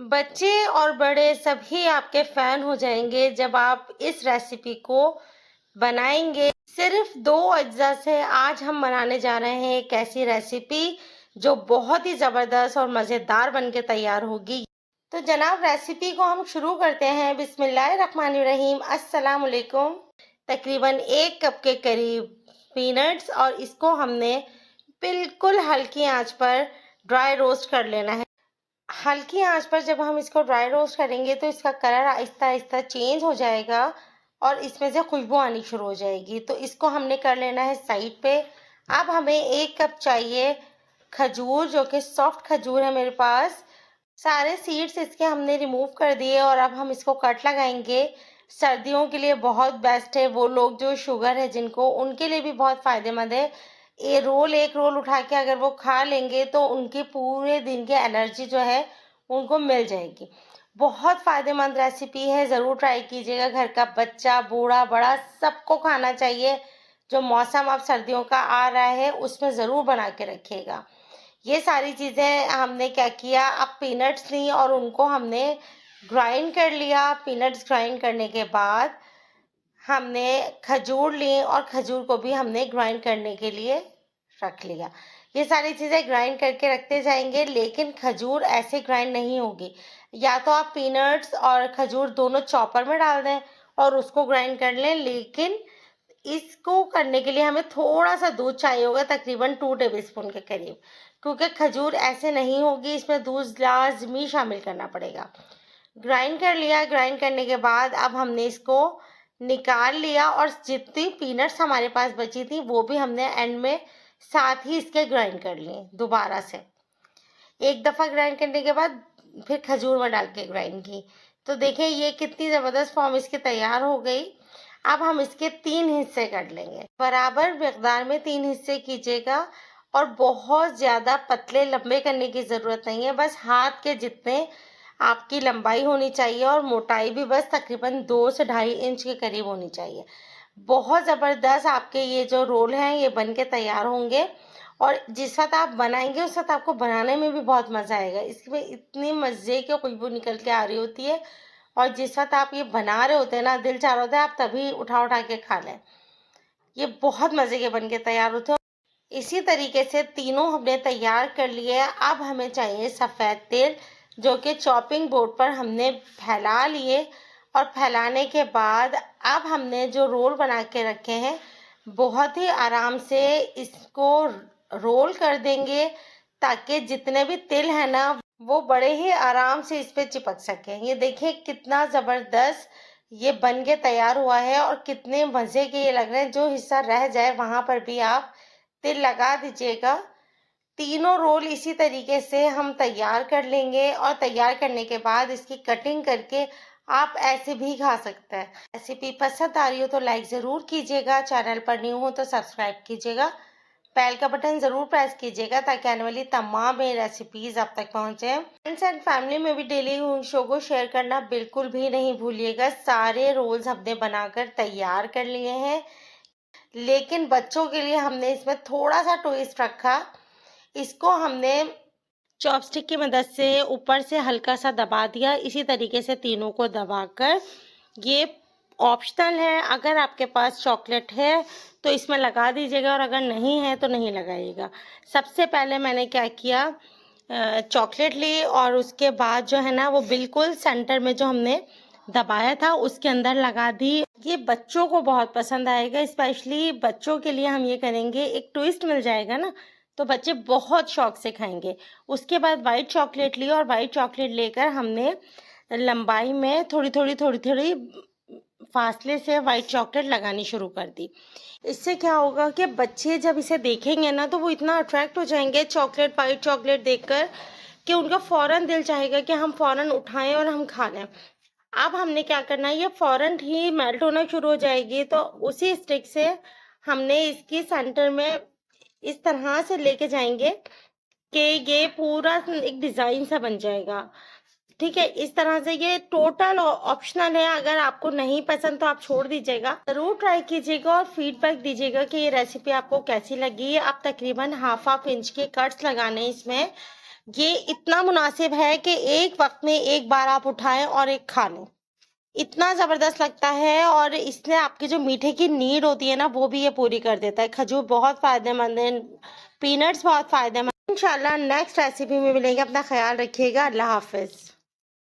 बच्चे और बड़े सभी आपके फैन हो जाएंगे जब आप इस रेसिपी को बनाएंगे। सिर्फ 2 अज्जा से आज हम बनाने जा रहे हैं एक ऐसी रेसिपी जो बहुत ही ज़बरदस्त और मज़ेदार बनके तैयार होगी। तो जनाब, रेसिपी को हम शुरू करते हैं। बिस्मिल्लाहिर्रहमानिर्रहीम। अस्सलाम वालेकुम। तकरीबन 1 कप के करीब पीनट्स, और इसको हमने बिल्कुल हल्की आंच पर ड्राई रोस्ट कर लेना है। हल्की आंच पर जब हम इसको ड्राई रोस्ट करेंगे तो इसका कलर आहिस्ता आहिस्ता चेंज हो जाएगा और इसमें से खुशबू आनी शुरू हो जाएगी। तो इसको हमने कर लेना है साइड पे। अब हमें 1 कप चाहिए खजूर, जो कि सॉफ्ट खजूर है मेरे पास। सारे सीड्स इसके हमने रिमूव कर दिए और अब हम इसको कट लगाएंगे। सर्दियों के लिए बहुत बेस्ट है। वो लोग जो शुगर है जिनको, उनके लिए भी बहुत फ़ायदेमंद है। एक रोल उठा के अगर वो खा लेंगे तो उनकी पूरे दिन की एनर्जी जो है उनको मिल जाएगी। बहुत फ़ायदेमंद रेसिपी है, ज़रूर ट्राई कीजिएगा। घर का बच्चा, बूढ़ा, बड़ा सबको खाना चाहिए। जो मौसम अब सर्दियों का आ रहा है उसमें ज़रूर बना के रखिएगा। ये सारी चीज़ें हमने क्या किया, अब पीनट्स ली और उनको हमने ग्राइंड कर लिया। पीनट्स ग्राइंड करने के बाद हमने खजूर ली और खजूर को भी हमने ग्राइंड करने के लिए रख लिया। ये सारी चीज़ें ग्राइंड करके रखते जाएंगे, लेकिन खजूर ऐसे ग्राइंड नहीं होगी। या तो आप पीनट्स और खजूर दोनों चॉपर में डाल दें और उसको ग्राइंड कर लें, लेकिन इसको करने के लिए हमें थोड़ा सा दूध चाहिए होगा, तकरीबन 2 टेबलस्पून के करीब, क्योंकि खजूर ऐसे नहीं होगी, इसमें दूध लाजमी शामिल करना पड़ेगा। ग्राइंड कर लिया। ग्राइंड करने के बाद अब हमने इसको निकाल लिया और जितनी पीनट्स हमारे पास बची थी वो भी हमने एंड में साथ ही इसके ग्राइंड कर लिए दोबारा से। एक दफ़ा ग्राइंड करने के बाद फिर खजूर में डाल के ग्राइंड की। तो देखिए ये कितनी ज़बरदस्त फॉर्म इसकी तैयार हो गई। अब हम इसके 3 हिस्से कर लेंगे। बराबर मकदार में 3 हिस्से कीजिएगा और बहुत ज़्यादा पतले लंबे करने की ज़रूरत नहीं है। बस हाथ के जितने आपकी लंबाई होनी चाहिए और मोटाई भी बस तकरीबन 2 से 2.5 इंच के करीब होनी चाहिए। बहुत ज़बरदस्त आपके ये जो रोल हैं ये बन के तैयार होंगे, और जिस वक्त आप बनाएंगे उस वक्त आपको बनाने में भी बहुत मज़ा आएगा। इसमें इतनी मज़े की खुशबू निकल के आ रही होती है, और जिस वक्त आप ये बना रहे होते हैं ना, दिल चाह रहा होता है आप तभी उठा उठा के खा लें। ये बहुत मज़े के बन के तैयार होते हैं। इसी तरीके से तीनों हमने तैयार कर लिए। अब हमें चाहिए सफ़ेद तेल, जो कि चॉपिंग बोर्ड पर हमने फैला लिए। और फैलाने के बाद अब हमने जो रोल बना के रखे हैं बहुत ही आराम से इसको रोल कर देंगे, ताकि जितने भी तिल है ना वो बड़े ही आराम से इस पे चिपक सकें। ये देखिए कितना ज़बरदस्त ये बन के तैयार हुआ है और कितने मज़े के ये लग रहे हैं। जो हिस्सा रह जाए वहाँ पर भी आप तिल लगा दीजिएगा। तीनों रोल इसी तरीके से हम तैयार कर लेंगे, और तैयार करने के बाद इसकी कटिंग करके आप ऐसे भी खा सकते हैं। रेसिपी पसंद आ रही हो तो लाइक ज़रूर कीजिएगा, चैनल पर न्यू हो तो सब्सक्राइब कीजिएगा, बेल का बटन ज़रूर प्रेस कीजिएगा ताकि आने वाली तमाम रेसिपीज़ आप तक पहुँचे। फ्रेंड्स एंड फैमिली में भी डेली शो को शेयर करना बिल्कुल भी नहीं भूलिएगा। सारे रोल्स हमने बनाकर तैयार कर लिए हैं, लेकिन बच्चों के लिए हमने इसमें थोड़ा सा ट्विस्ट रखा। इसको हमने चॉपस्टिक की मदद से ऊपर से हल्का सा दबा दिया। इसी तरीके से तीनों को दबाकर, ये ऑप्शनल है, अगर आपके पास चॉकलेट है तो इसमें लगा दीजिएगा और अगर नहीं है तो नहीं लगाइएगा। सबसे पहले मैंने क्या किया, चॉकलेट ली और उसके बाद जो है ना वो बिल्कुल सेंटर में जो हमने दबाया था उसके अंदर लगा दी। ये बच्चों को बहुत पसंद आएगा, स्पेशली बच्चों के लिए हम ये करेंगे, एक ट्विस्ट मिल जाएगा ना, तो बच्चे बहुत शौक से खाएंगे। उसके बाद वाइट चॉकलेट ली और वाइट चॉकलेट लेकर हमने लंबाई में थोड़ी थोड़ी फासले से वाइट चॉकलेट लगानी शुरू कर दी। इससे क्या होगा कि बच्चे जब इसे देखेंगे ना तो वो इतना अट्रैक्ट हो जाएंगे चॉकलेट, वाइट चॉकलेट देखकर, कि उनका फ़ौरन दिल चाहेगा कि हम फ़ौरन उठाएं और हम खा लें। अब हमने क्या करना है, ये फ़ौरन ही मेल्ट होना शुरू हो जाएगी, तो उसी स्टिक से हमने इसकी सेंटर में इस तरह से लेके जाएंगे कि ये पूरा एक डिज़ाइन सा बन जाएगा। ठीक है, इस तरह से। ये टोटल ऑप्शनल है, अगर आपको नहीं पसंद तो आप छोड़ दीजिएगा। ज़रूर ट्राई कीजिएगा और फीडबैक दीजिएगा कि ये रेसिपी आपको कैसी लगी। आप तकरीबन हाफ इंच के कट्स लगाने इसमें, ये इतना मुनासिब है कि एक वक्त में एक बार आप उठाएं और एक खा लें। इतना ज़बरदस्त लगता है और इसने आपकी जो मीठे की नीड होती है ना, वो भी ये पूरी कर देता है। खजूर बहुत फ़ायदेमंद है, पीनट्स बहुत फ़ायदेमंद। इंशाल्लाह नेक्स्ट रेसिपी में मिलेंगे। अपना ख़्याल रखिएगा। अल्लाह हाफ़िज़।